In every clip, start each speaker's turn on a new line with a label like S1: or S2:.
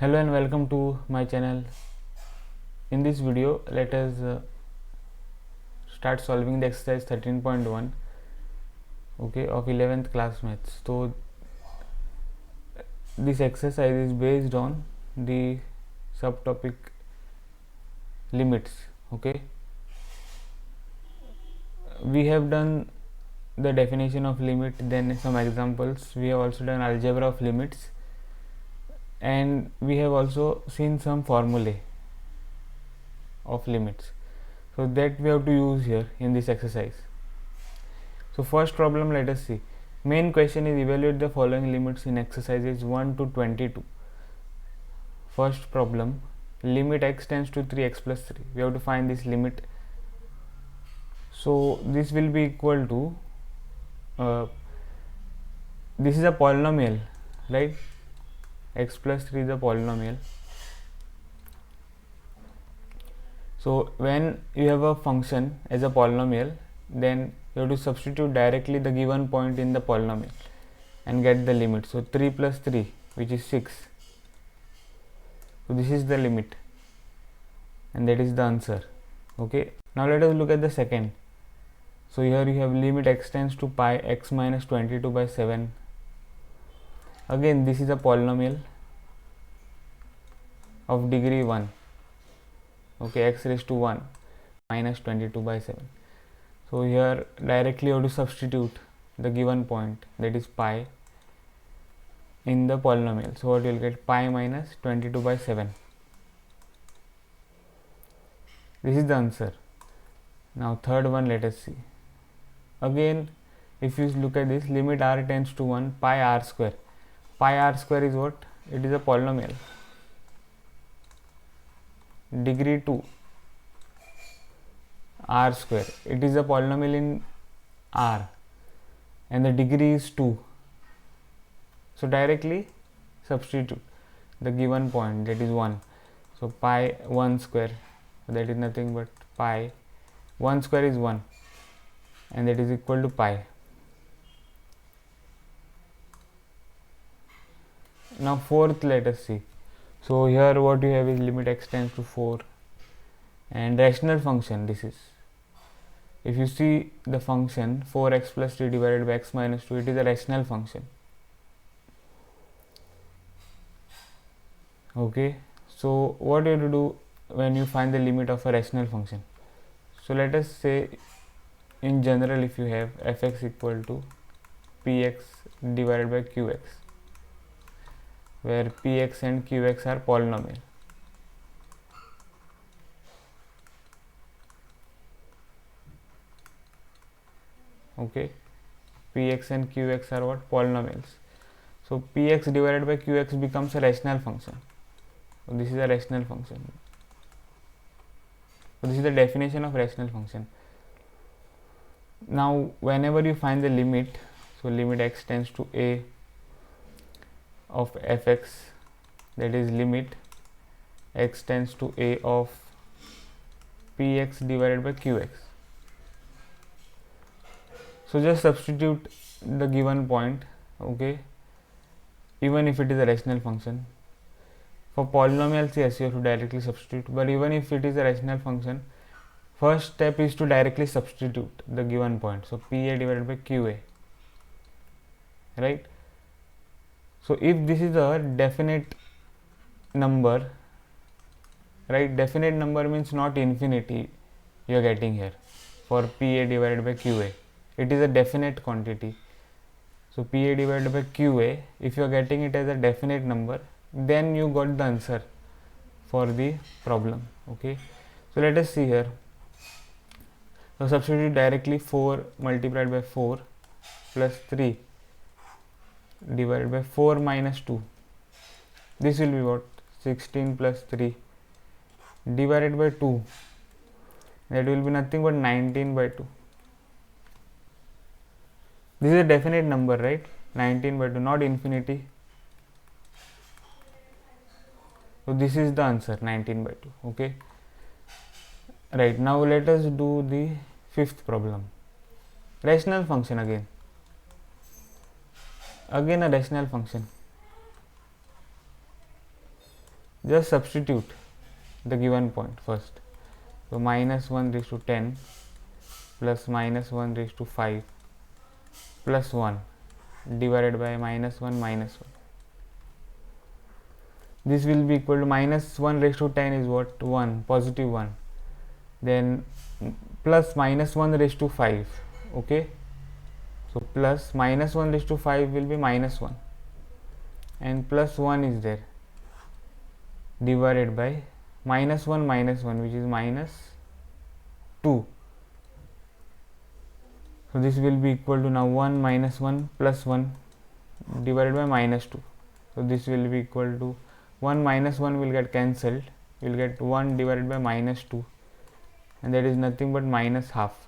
S1: Hello and welcome to my channel. In this video let us start solving the exercise 13.1 of 11th class maths. So this exercise is based on the subtopic limits. We have done the definition of limit, then some examples. We have also done algebra of limits, and we have also seen some formulae of limits, so that we have to use here in this exercise. So first problem, let us see. Main question is evaluate the following limits in exercises 1 to 22. First problem, limit x tends to 3x plus 3. We have to find this limit. So this will be equal to this is a polynomial, right? X plus 3 is a polynomial. So when you have a function as a polynomial, then you have to substitute directly the given point in the polynomial and get the limit. So 3 plus 3, which is 6. So this is the limit, and that is the answer. Okay, now let us look at the second. So here you have limit x tends to pi x minus 22 by 7. Again, this is a polynomial of degree 1. Okay, x raised to 1 minus 22 by 7. So here directly you have to substitute the given point, that is pi, in the polynomial. So what you will get, pi minus 22 by 7. This is the answer. Now third one, let us see. Again, if you look at this, limit r tends to 1 pi r square. Pi r square is what? It is a polynomial, degree 2 r square. It is a polynomial in r and the degree is 2. So directly substitute the given point, that is 1. So pi 1 square, that is nothing but pi 1 square is 1, and that is equal to pi. Now fourth, let us see. So here what you have is limit x tends to 4 and rational function. This is, if you see the function 4x plus 3 divided by x minus 2, it is a rational function. Okay, so what you have to do when you find the limit of a rational function? So let us say in general, if you have fx equal to px divided by qx, where px and qx are polynomial. Okay, px and qx are what? Polynomials. So px divided by qx becomes a rational function. So this is a rational function. So this is the definition of rational function. Now whenever you find the limit, so limit x tends to a of fx, that is limit x tends to a of px divided by qx. So just substitute the given point, okay, even if it is a rational function. For polynomials, yes, you have to directly substitute, but even if it is a rational function, first step is to directly substitute the given point. So pa divided by qa, right? So if this is a definite number, right, definite number means not infinity you are getting here. For pa divided by qa, it is a definite quantity. So pa divided by qa, if you are getting it as a definite number, then you got the answer for the problem. Okay, so let us see here. So substitute directly 4 multiplied by 4 plus 3 divided by 4 minus 2. This will be what? 16 plus 3 divided by 2. That will be nothing but 19 by 2. This is a definite number, right? 19 by 2, not infinity. So this is the answer, 19 by 2. Okay, right. Now let us do the fifth problem. Rational function again a rational function. just substitute the given point first. So minus 1 raised to 10 plus minus 1 raised to 5 plus 1 divided by minus 1 minus 1. This will be equal to minus 1 raised to 10 is what? 1, positive 1. Then plus minus 1 raised to 5. Okay. So plus minus 1 raised to 5 will be minus 1. And plus 1 is there. Divided by minus 1 which is minus 2. So this will be equal to now 1 minus 1 plus 1 divided by minus 2. So this will be equal to 1 minus 1 will get cancelled. We will get 1 divided by minus 2, and that is nothing but minus half.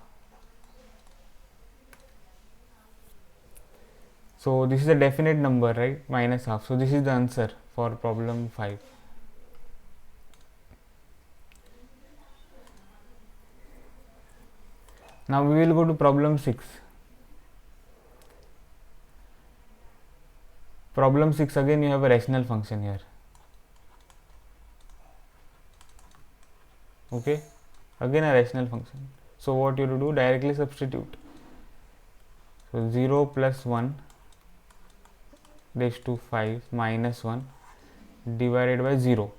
S1: So this is a definite number, right? Minus half. So this is the answer for problem 5. Now we will go to problem 6. Problem 6, again you have a rational function here. Okay, again a rational function. So what you have to do, directly substitute. So 0 plus 1 raised to 5 minus 1 divided by 0.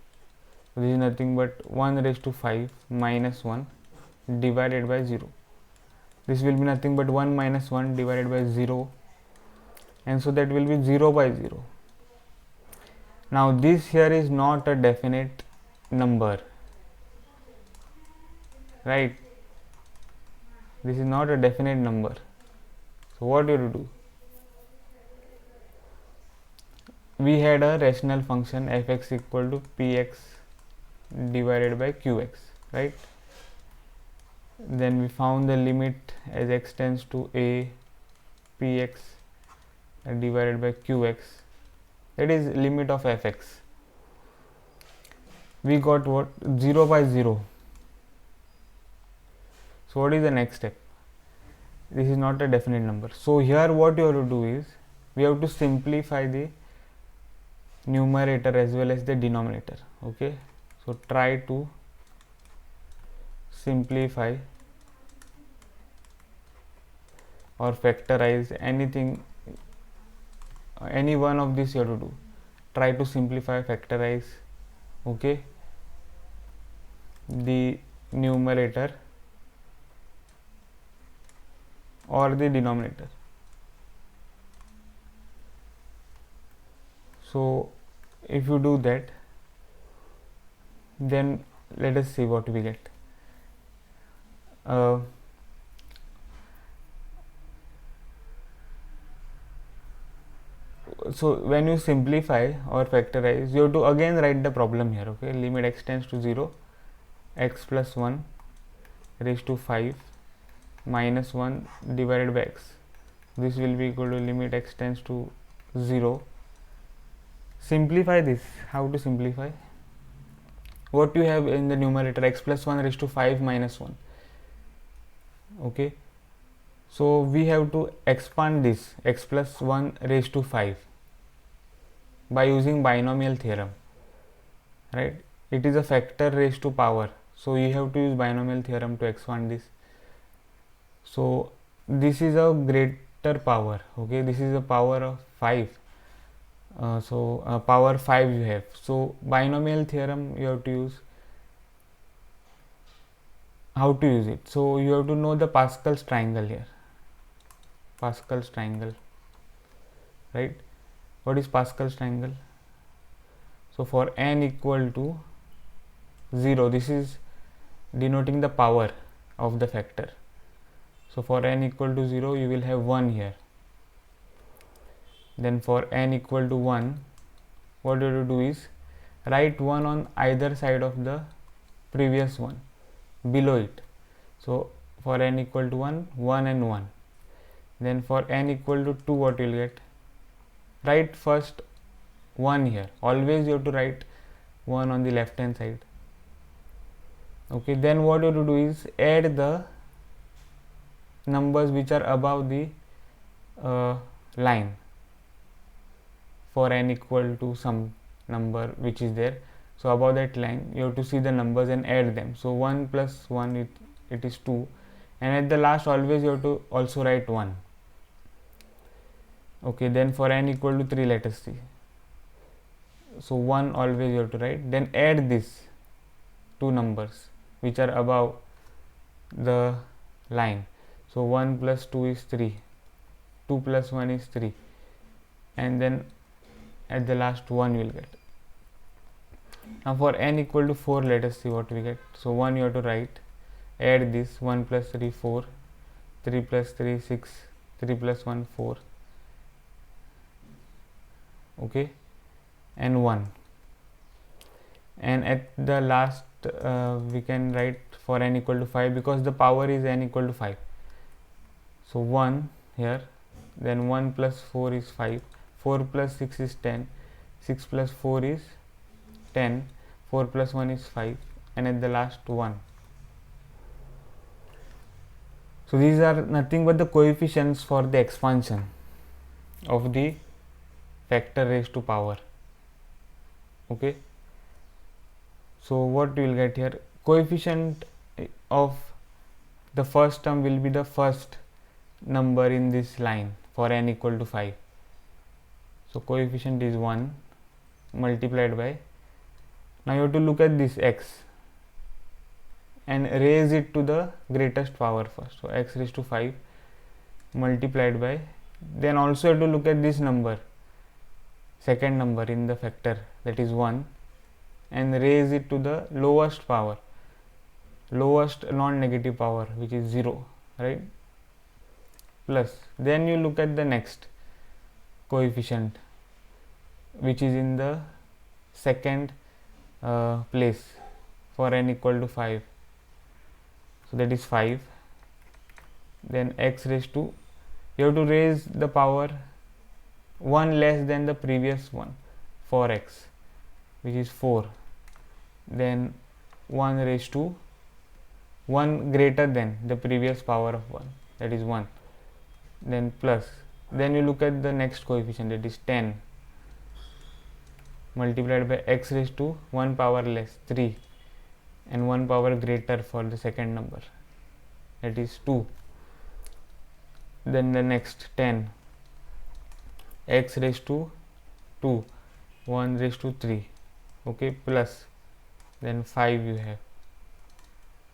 S1: So this is nothing but 1 raised to 5 minus 1 divided by 0. This will be nothing but 1 minus 1 divided by 0, and so that will be 0 by 0. Now this here is not a definite number, right? This is not a definite number. So what you have to do? We had a rational function f(x) equal to px divided by qx, right? Then we found the limit as x tends to a, px divided by qx, that is limit of fx. We got what? 0 by 0. So what is the next step? This is not a definite number. So here what you have to do is, we have to simplify the numerator as well as the denominator. Okay, so try to simplify or factorize anything, any one of these you have to do. Try to simplify, factorize, okay, the numerator or the denominator. So if you do that, then let us see what we get. So when you simplify or factorize, you have to again write the problem here. Okay, limit x tends to 0, x plus 1 raised to 5 minus 1 divided by x. This will be equal to limit x tends to 0. Simplify this. How to simplify? What you have in the numerator, x plus 1 raised to 5 minus 1. Okay, so we have to expand this x plus 1 raised to 5 by using binomial theorem, right? It is a factor raised to power, so you have to use binomial theorem to expand this. So this is a greater power. Okay, this is a power of 5. Power 5 you have. So binomial theorem you have to use. How to use it? So you have to know the Pascal's triangle here. Pascal's triangle, right? What is Pascal's triangle? So for n equal to 0, this is denoting the power of the factor. So for n equal to 0, you will have 1 here. Then for n equal to 1, what you have to do is write 1 on either side of the previous one below it. So for n equal to 1, 1 and 1. Then for n equal to 2, what you will get? Write first 1 here. Always you have to write 1 on the left hand side. Okay, then what you have to do is add the numbers which are above the line for n equal to some number which is there. So above that line you have to see the numbers and add them. So 1 plus 1 it is 2, and at the last always you have to also write 1. Okay, then for n equal to 3, let us see. So 1 always you have to write, then add these two numbers which are above the line. So 1 plus 2 is 3, 2 plus 1 is 3, and then at the last 1 you will get. Now for n equal to 4, let us see what we get. So 1 you have to write, add this, 1 plus 3 4, 3 plus 3 6, 3 plus 1 4, okay, and 1, and at the last we can write for n equal to 5 because the power is n equal to 5. So 1 here, then 1 plus 4 is 5, 4 plus 6 is 10, 6 plus 4 is 10, 4 plus 1 is 5, and at the last 1. So these are nothing but the coefficients for the expansion of the factor raised to power. Okay, so what you will get here, coefficient of the first term will be the first number in this line for n equal to 5. So coefficient is 1 multiplied by, now you have to look at this x and raise it to the greatest power first. So x raised to 5 multiplied by, then also you have to look at this number, second number in the factor, that is 1, and raise it to the lowest power, lowest non-negative power, which is 0, right, plus, then you look at the next coefficient which is in the second place for n equal to 5, so that is 5, then x raised to, you have to raise the power 1 less than the previous one for x, which is 4, then 1 raised to 1 greater than the previous power of 1, that is 1, then plus, then you look at the next coefficient, that is 10 multiplied by x raised to 1 power less 3 and 1 power greater for the second number, that is 2, then the next 10 x raised to 2, 1 raised to 3, okay, plus, then 5 you have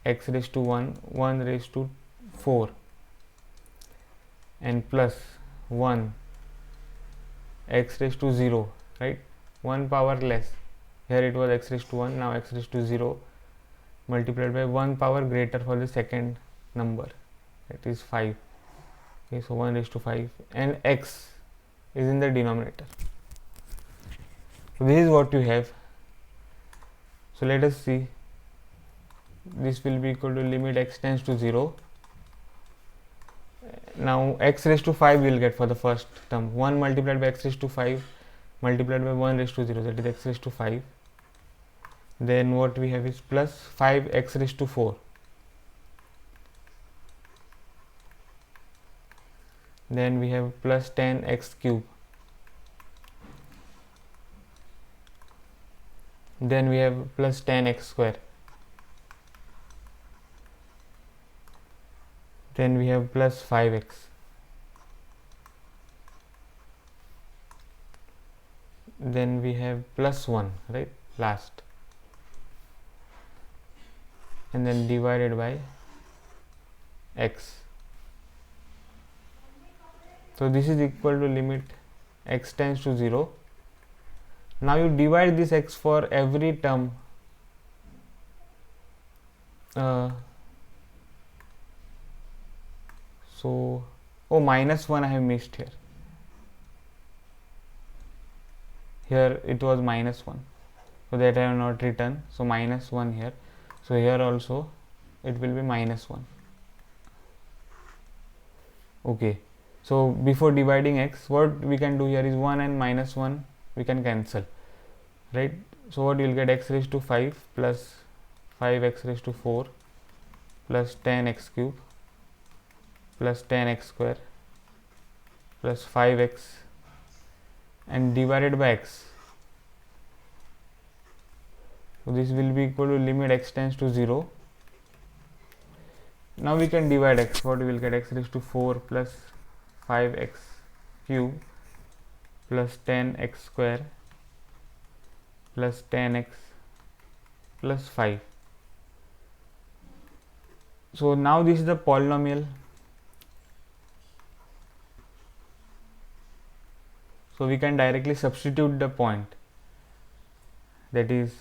S1: x raised to 1, 1 raised to 4, and plus 1 x raised to 0, right, 1 power less, here it was x raised to 1, now x raised to 0 multiplied by 1 power greater for the second number, that is 5, okay, so 1 raised to 5, and x is in the denominator. So this is what you have. So let us see, this will be equal to limit x tends to 0. Now x raised to 5 we will get for the first term, 1 multiplied by x raised to 5 multiplied by 1 raised to 0, that is x raised to 5, then what we have is plus 5 x raised to 4, then we have plus 10 x cube, then we have plus 10 x square, then we have plus 5x, then we have plus 1, right, last, and then divided by x. So this is equal to limit x tends to 0. Now you divide this x for every term so, oh, minus 1 I have missed here. Here it was minus 1, so that I have not written. So minus 1 here. So here also it will be minus 1. Okay. So before dividing x, what we can do here is 1 and minus 1 we can cancel, right? So what you will get, x raised to 5 plus 5x raised to 4 plus 10x cube plus 10x square plus 5x and divided by x. So this will be equal to limit x tends to 0. Now we can divide x. What we will get? X raised to 4 plus 5x cube plus 10x square plus 10x plus 5. So now this is the polynomial. So we can directly substitute the point, that is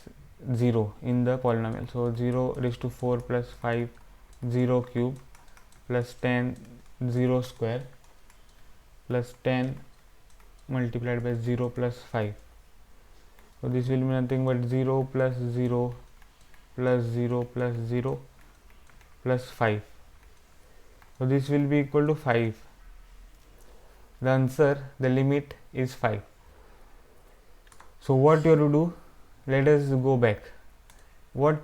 S1: 0, in the polynomial. So 0 raised to 4 plus 5 0 cube plus 10 0 square plus 10 multiplied by 0 plus 5. So this will be nothing but 0 plus 0 plus 0 plus 0 plus 5. So this will be equal to 5. The answer, the limit is 5. So what you have to do? Let us go back. What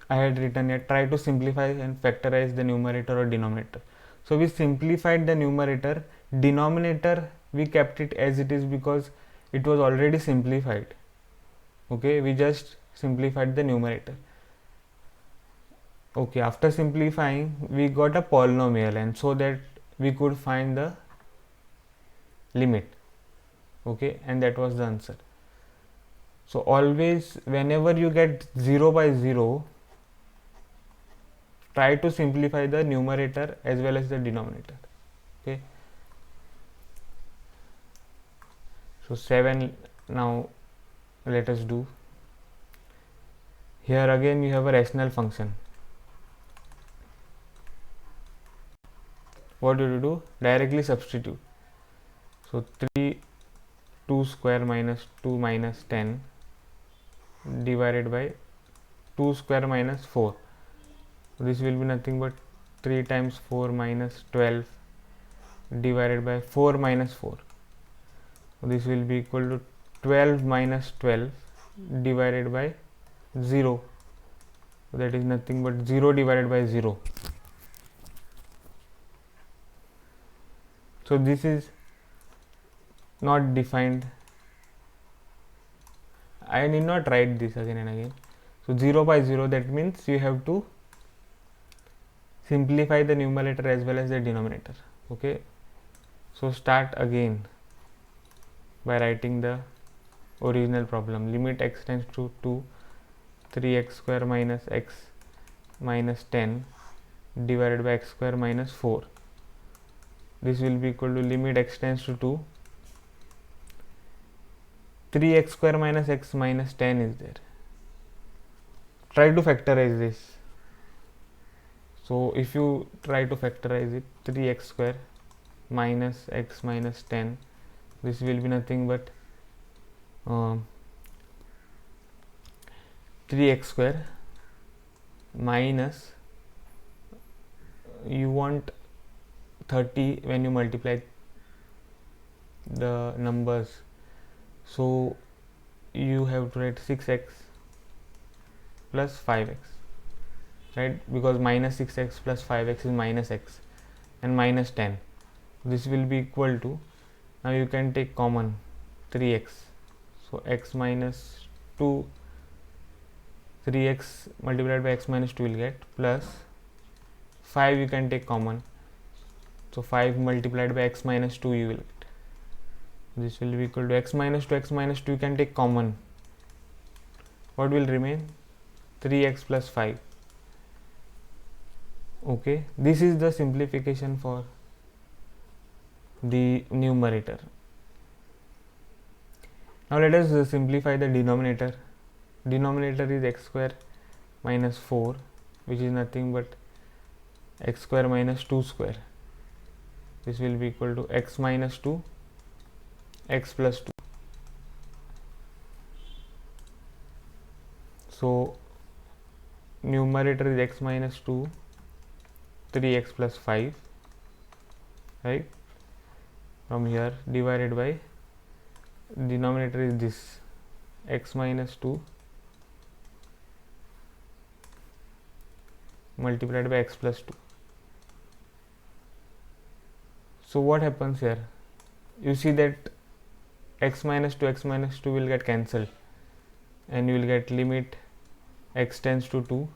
S1: I had written here, try to simplify and factorize the numerator or denominator. So we simplified the numerator. Denominator we kept it as it is because it was already simplified. Okay, we just simplified the numerator. Okay, after simplifying we got a polynomial, and so that we could find the limit. Okay, and that was the answer. So always whenever you get 0 by 0, try to simplify the numerator as well as the denominator. Okay, so 7. Now let us do. Here again you have a rational function. What do you do? Directly substitute. So 3 2 square minus 2 minus 10 divided by 2 square minus 4. So this will be nothing but 3 times 4 minus 12 divided by 4 minus 4. So this will be equal to 12 minus 12 divided by 0. So that is nothing but 0 divided by 0. So this is not defined. I need not write this again and again. So 0 by 0, that means you have to simplify the numerator as well as the denominator. Okay, so start again by writing the original problem. Limit x tends to 2, 3x square minus x minus 10 divided by x square minus 4. This will be equal to limit x tends to 2, 3x square minus x minus 10 is there. Try to factorize this. So if you try to factorize it, 3x square minus x minus 10, this will be nothing but 3x square minus, you want 30 when you multiply the numbers, so you have to write 6x plus 5x, right, because minus 6x plus 5x is minus x and minus 10. This will be equal to, now you can take common 3x, so x minus 2, 3x multiplied by x minus 2 will get, plus 5 you can take common, so 5 multiplied by x minus 2 you will get. This will be equal to x minus 2, x minus 2 you can take common. What will remain? 3x plus 5. Okay, this is the simplification for the numerator. Now let us simplify the denominator. Denominator is x square minus 4, which is nothing but x square minus 2 square. This will be equal to x minus 2, x plus 2. So numerator is x minus 2, 3x plus 5, right, from here, divided by denominator is this x minus 2 multiplied by x plus 2. So what happens here? You see that x minus 2 will get cancelled, and you will get limit x tends to 2,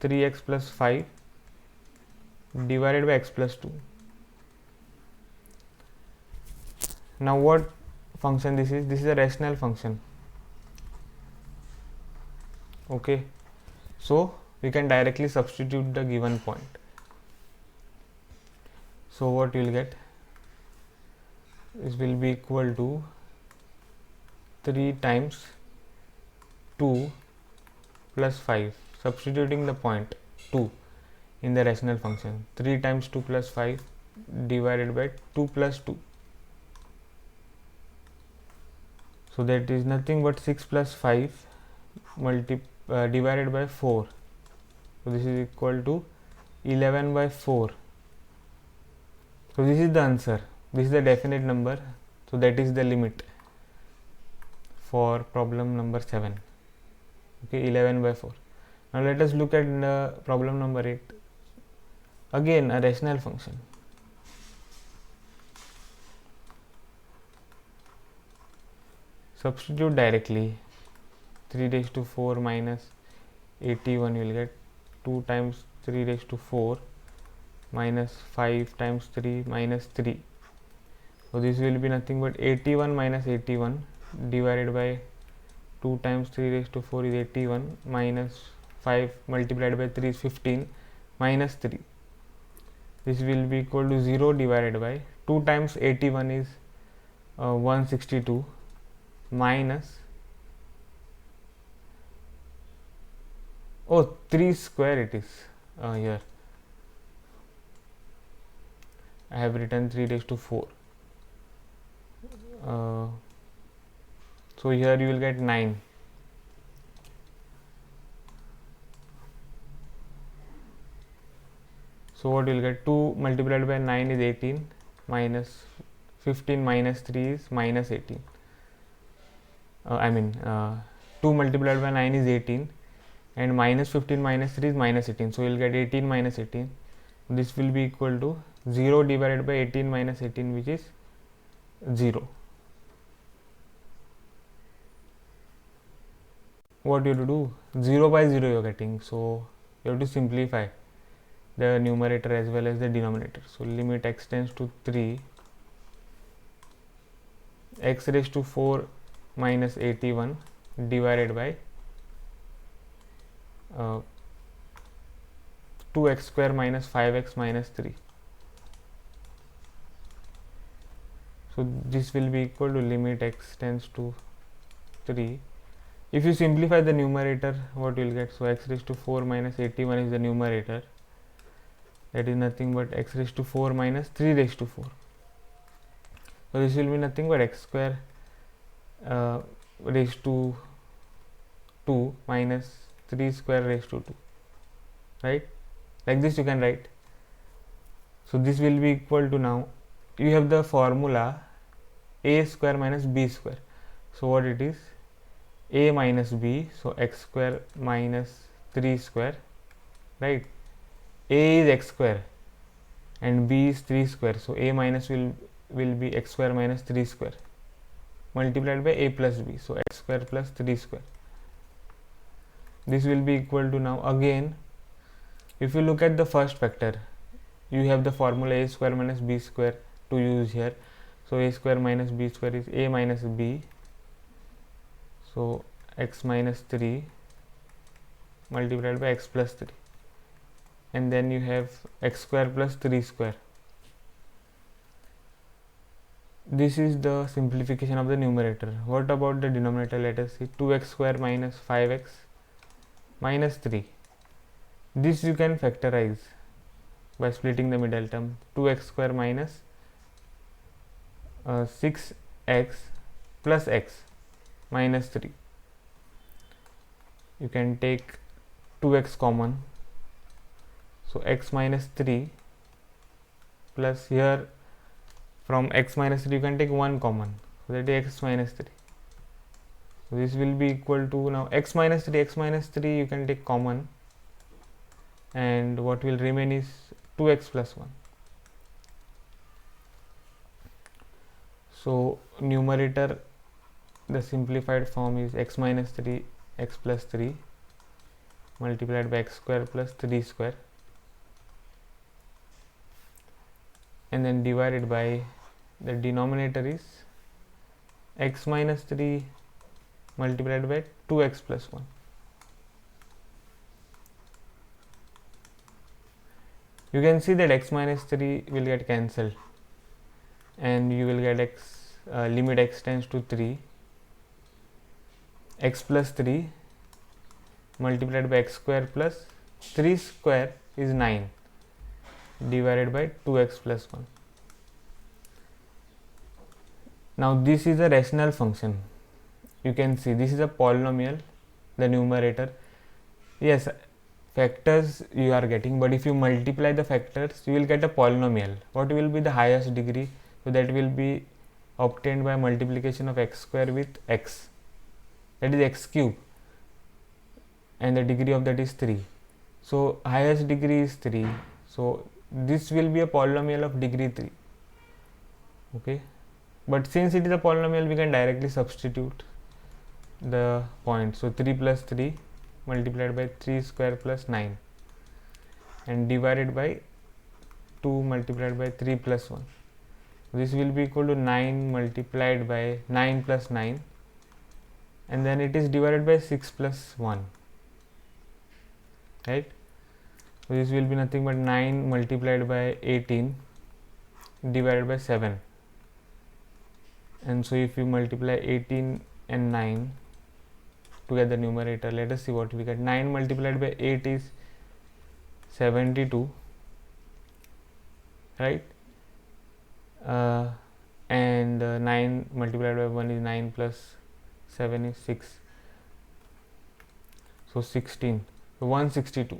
S1: 3x plus 5 divided by x plus 2. Now what function this is? This is a rational function. Okay, so we can directly substitute the given point. So what you will get? This will be equal to 3 times 2 plus 5, substituting the point 2 in the rational function. 3 times 2 plus 5 divided by 2 plus 2. So that is nothing but 6 plus 5 divided by 4. So this is equal to 11 by 4. So this is the answer. This is the definite number. So that is the limit for problem number 7. Okay, 11 by 4. Now let us look at the problem number 8. Again a rational function. Substitute directly. 3 raised to 4 minus 81 you will get 2 times 3 raised to 4 minus 5 times 3 minus 3. So this will be nothing but 81 minus 81 divided by 2 times 3 raised to 4 is 81 minus 5 multiplied by 3 is 15 minus 3. This will be equal to 0 divided by 2 times 81 is 162 minus 3 square it is here. I have written 3 raised to 4. So here you will get 9. So what you will get? 2 multiplied by 9 is 18 minus 15 minus 3 is minus 18. 2 multiplied by 9 is 18 and minus 15 minus 3 is minus 18. So you will get 18 minus 18. This will be equal to 0 divided by 18 minus 18, which is 0. What you have to do? 0 by 0 you are getting. So you have to simplify the numerator as well as the denominator. So limit x tends to 3, x raised to 4 minus 81 divided by 2x square minus 5x minus 3. So this will be equal to limit x tends to 3. If you simplify the numerator, what you will get? So x raised to 4 minus 81 is the numerator. That is nothing but x raised to 4 minus 3 raised to 4. So this will be nothing but x square raised to 2 minus 3 square raised to 2. Right? Like this you can write. So this will be equal to, now you have the formula a square minus b square. So what it is? A minus b, so x square minus 3 square, right? A is x square and b is 3 square, so a minus will be x square minus 3 square multiplied by a plus b, so x square plus 3 square. This will be equal to, now again if you look at the first factor, you have the formula a square minus b square to use here. So a square minus b square is a minus b, so x minus 3 multiplied by x plus 3, and then you have x square plus 3 square. This is the simplification of the numerator. What about the denominator? Let us see. 2x square minus 5x minus 3. This you can factorize by splitting the middle term. 2x square minus 6x plus x minus 3. You can take 2x common, so x minus 3 plus, here from x minus 3 you can take 1 common, so that is x minus 3. So this will be equal to, now x minus 3 you can take common, and what will remain is 2x plus 1. So numerator, the simplified form is x minus 3 x plus 3 multiplied by x square plus 3 square, and then divided by the denominator is x minus 3 multiplied by 2x plus 1. You can see that x minus 3 will get cancelled and you will get x limit x tends to 3, x plus 3 multiplied by x square plus 3 square is 9 divided by 2x plus 1. Now this is a rational function. You can see this is a polynomial, the numerator. Yes, factors you are getting, but if you multiply the factors you will get a polynomial. What will be the highest degree? So that will be obtained by multiplication of x square with x, that is x cube, and the degree of that is 3. So highest degree is 3, so this will be a polynomial of degree 3. Okay, but since it is a polynomial we can directly substitute the point. So 3 plus 3 multiplied by 3 square plus 9 and divided by 2 multiplied by 3 plus 1. This will be equal to 9 multiplied by 9 plus 9, and then it is divided by 6 plus 1, right? So this will be nothing but 9 multiplied by 18 divided by 7, and so if you multiply 18 and 9 to get the numerator, let us see what we get. 9 multiplied by 8 is 72, right? And 9 multiplied by 1 is 9 plus 7 is 6, so 16, so 162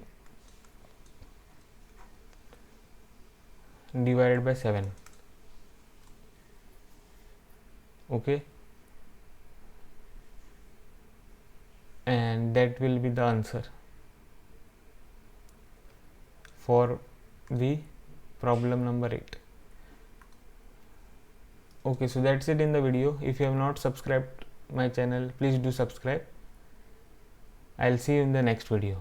S1: divided by 7. Okay, and that will be the answer for the problem number 8. Okay, so that's it in the video. If you have not subscribed my channel, please do subscribe. I'll see you in the next video.